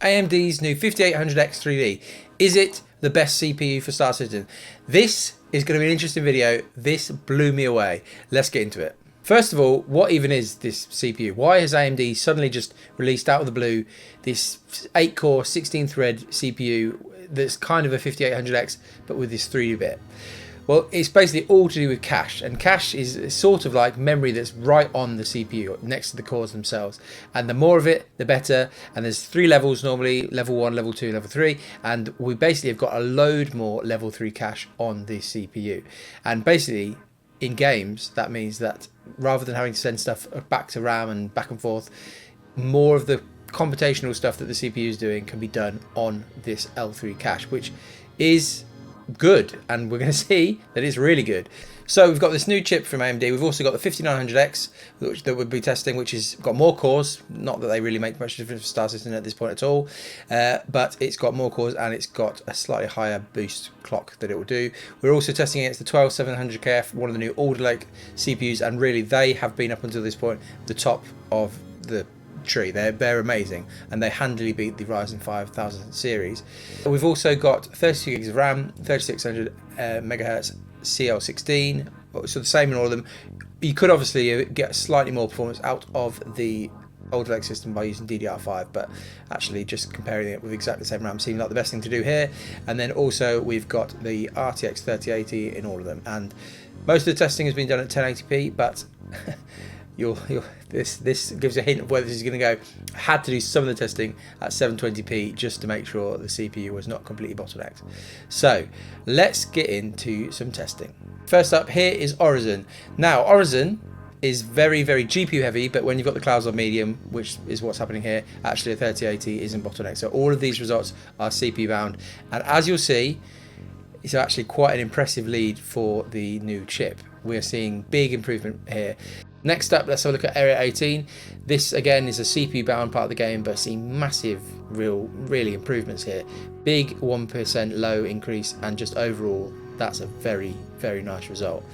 AMD's new 5800X 3D. Is it the best CPU for Star Citizen? This is going to be an interesting video. This blew me away. Let's get into it. First of all, what even is this CPU? Why has AMD suddenly just released out of the blue this 8-core, 16-thread CPU that's kind of a 5800X, but with this 3D bit? Well, it's basically all to do with cache, and cache is sort of like memory that's right on the CPU, next to the cores themselves. And the more of it, the better. And there's 3 levels normally, level 1, level 2, level 3. And we basically have got a load more level 3 cache on the CPU. And basically, in games, that means that rather than having to send stuff back to RAM and back and forth, more of the computational stuff that the CPU is doing can be done on this L3 cache, which is good, and we're going to see that it's really good. So we've got this new chip from AMD. We've also got the 5900X that we'll be testing, which has got more cores. Not that they really make much difference for Star Citizen at this point at all, but it's got more cores and it's got a slightly higher boost clock that it will do. We're also testing against the 12700KF, one of the new Alder Lake CPUs, and really they have been up until this point the top of the tree. They're amazing, and they handily beat the Ryzen 5000 series. We've also got 32 gigs of RAM, 3600 megahertz CL16, so the same in all of them. You could obviously get slightly more performance out of the Alder Lake system by using DDR5, but actually just comparing it with exactly the same RAM seems like the best thing to do here. And then also we've got the RTX 3080 in all of them, and most of the testing has been done at 1080p, but this gives you a hint of where this is going to go. I had to do some of the testing at 720p just to make sure the CPU was not completely bottlenecked. So let's get into some testing. First up here is Horizon. Now Horizon is very, very GPU heavy, but when you've got the clouds on medium, which is what's happening here, actually a 3080 isn't bottlenecked. So all of these results are CPU bound, and as you'll see, it's actually quite an impressive lead for the new chip. We're seeing big improvement here. Next up, let's have a look at Area 18. This again is a CPU bound part of the game, but seeing massive really improvements here. Big 1% low increase, and just overall that's a very, very nice result.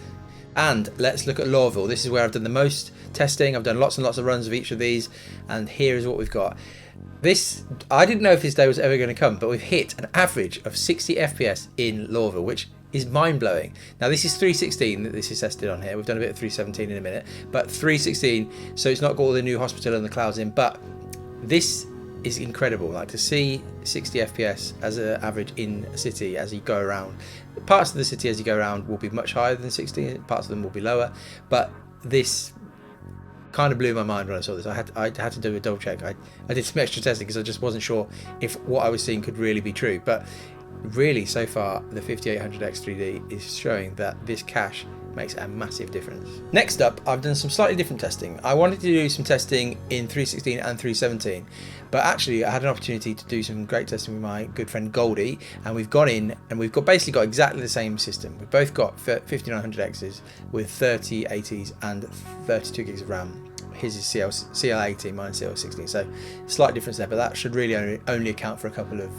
And let's look at Lorville. This is where I've done the most testing. I've done lots and lots of runs of each of these, and here is what we've got. This, I didn't know if this day was ever going to come, but we've hit an average of 60 FPS in Lorville, which is mind-blowing. Now this is 316 that this is tested on here. We've done a bit of 317 in a minute, but 316, so it's not got all the new hospital and the clouds in, but this is incredible. Like, to see 60 FPS as an average in a city as you go around. Parts of the city as you go around will be much higher than 60, parts of them will be lower, but this kind of blew my mind when I saw this. I had to do a double check. I did some extra testing because I just wasn't sure if what I was seeing could really be true, but really so far the 5800X 3D is showing that this cache makes a massive difference. Next up, I've done some slightly different testing. I wanted to do some testing in 316 and 317, but actually I had an opportunity to do some great testing with my good friend Goldie, and we've gone in and we've basically got exactly the same system. We've both got 5900Xs with 3080s and 32 gigs of RAM. His is CL18, mine is CL16, so slight difference there, but that should really only account for a couple of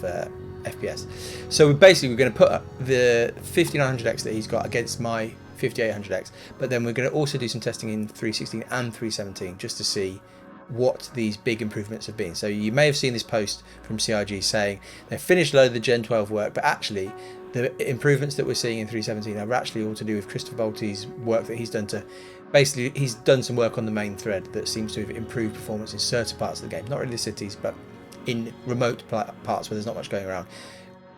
FPS. So we're going to put up the 5900X that he's got against my 5800X, but then we're going to also do some testing in 316 and 317 just to see what these big improvements have been. So you may have seen this post from CIG saying they've finished a load of the Gen 12 work, but actually the improvements that we're seeing in 317 are actually all to do with Christopher Bolte's work that he's done to basically, he's done some work on the main thread that seems to have improved performance in certain parts of the game, not really the cities, but in remote parts where there's not much going around.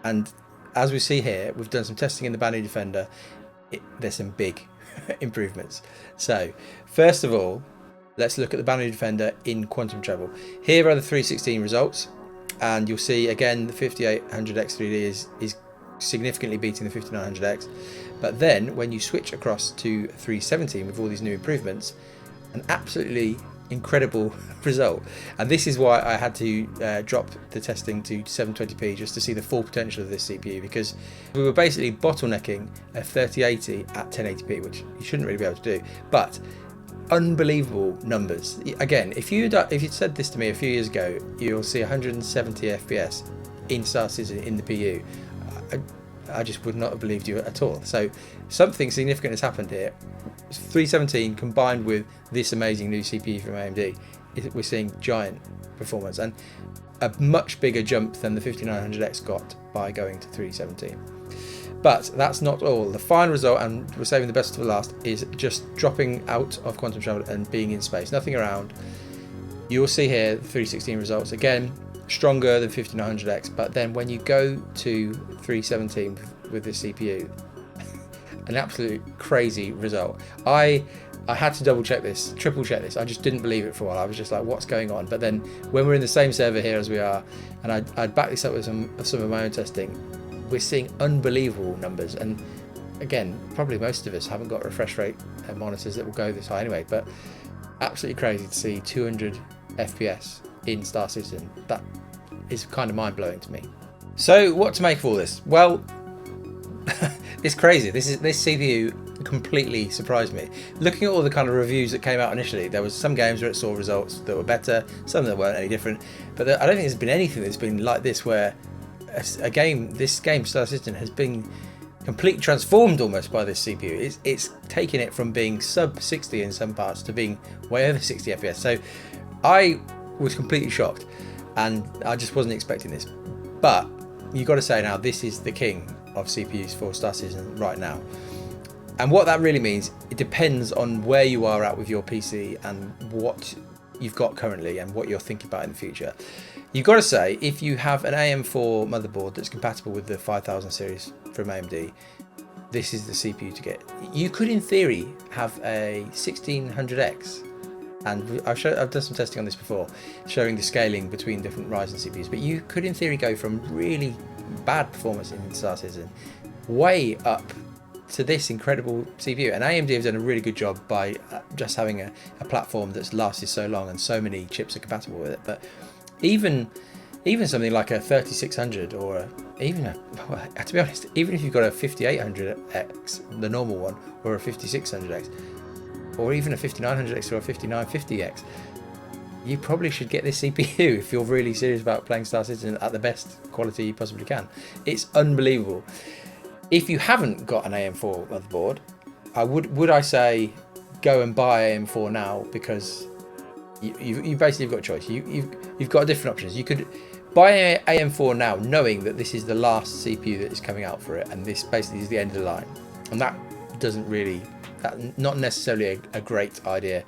And as we see here, we've done some testing in the Boundary Defender. There's some big improvements. So first of all, let's look at the Boundary Defender in quantum treble. Here are the 316 results, and you'll see again the 5800X 3D is significantly beating the 5900X. But then when you switch across to 317 with all these new improvements, an absolutely incredible result. And this is why I had to drop the testing to 720p just to see the full potential of this CPU, because we were basically bottlenecking a 3080 at 1080p, which you shouldn't really be able to do, but unbelievable numbers. Again, if you'd said this to me a few years ago, you'll see 170 FPS in Star Citizen in the PU, I just would not have believed you at all. So something significant has happened here. 317 combined with this amazing new CPU from AMD, we're seeing giant performance. And a much bigger jump than the 5900X got by going to 317. But that's not all. The final result, and we're saving the best for last, is just dropping out of quantum travel and being in space, nothing around. You'll see here the 316 results, again stronger than 5900X, but then when you go to 317 with this CPU, an absolute crazy result. I had to double check this, triple check this. I just didn't believe it for a while. I was just like, what's going on? But then when we're in the same server here as we are, and I'd back this up with some of my own testing, we're seeing unbelievable numbers. And again, probably most of us haven't got refresh rate monitors that will go this high anyway, but absolutely crazy to see 200 FPS in Star Citizen. That is kind of mind-blowing to me. So what to make of all this? Well, it's crazy. This CPU completely surprised me. Looking at all the kind of reviews that came out initially, there was some games where it saw results that were better, some that weren't any different, but I don't think there's been anything that's been like this, where this game Star Citizen has been completely transformed almost by this CPU. It's taken it from being sub 60 in some parts to being way over 60 FPS. So I was completely shocked, and I just wasn't expecting this. But you got to say now, this is the king of CPUs for Star Citizen right now. And what that really means, it depends on where you are at with your PC and what you've got currently and what you're thinking about in the future. You've got to say, if you have an AM4 motherboard that's compatible with the 5000 series from AMD, this is the CPU to get. You could, in theory, have a 1600X, and I've done some testing on this before, showing the scaling between different Ryzen CPUs, but you could, in theory, go from really bad performance in Star Citizen way up to this incredible CPU. And AMD have done a really good job by just having a platform that's lasted so long and so many chips are compatible with it. But even something like a 3600 or to be honest, even if you've got a 5800X, the normal one, or a 5600X, or even a 5900X or a 5950X, you probably should get this CPU if you're really serious about playing Star Citizen at the best quality you possibly can. It's unbelievable. If you haven't got an AM4 motherboard, would I say go and buy AM4 now, because you basically have got a choice. You've got different options. You could buy AM4 now, knowing that this is the last CPU that is coming out for it, and this basically is the end of the line. And that not necessarily a great idea,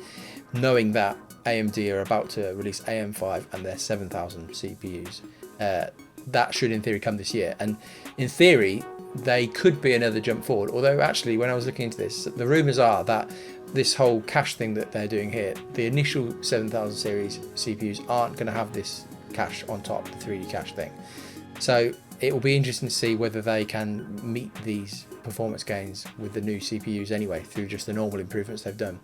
knowing that AMD are about to release AM5 and their 7000 CPUs. That should in theory come this year, and in theory they could be another jump forward. Although actually, when I was looking into this, the rumours are that this whole cache thing that they're doing here, the initial 7000 series CPUs aren't going to have this cache on top, the 3D cache thing. So it will be interesting to see whether they can meet these performance gains with the new CPUs anyway, through just the normal improvements they've done.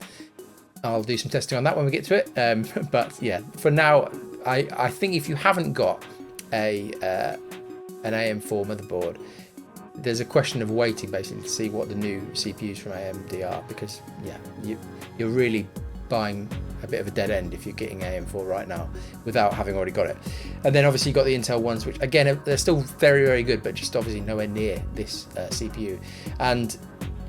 I'll do some testing on that when we get to it. But yeah, for now, I think if you haven't got an AM4 motherboard, there's a question of waiting basically to see what the new CPUs from AMD are, because yeah, you're really buying a bit of a dead end if you're getting AM4 right now without having already got it. And then obviously you've got the Intel ones, which again, they're still very, very good, but just obviously nowhere near this CPU. And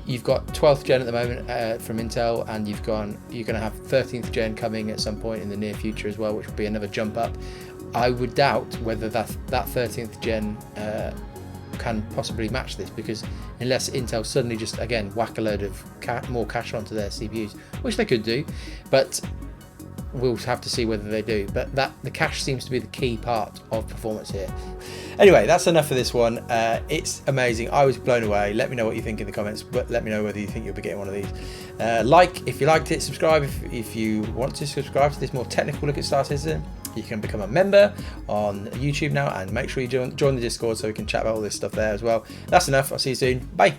you've got 12th gen at the moment from Intel, and you're going to have 13th gen coming at some point in the near future as well, which will be another jump up. I would doubt whether that 13th gen can possibly match this, because unless Intel suddenly just again whack a load of more cache onto their CPUs, which they could do, but we'll have to see whether they do. But the cache seems to be the key part of performance here. Anyway, that's enough for this one. It's amazing. I was blown away. Let me know what you think in the comments, but let me know whether you think you'll be getting one of these. Like if you liked it, subscribe if you want to subscribe to this more technical look at Star Citizen. You can become a member on YouTube now, and make sure you join the Discord so we can chat about all this stuff there as well. That's enough. I'll see you soon. Bye.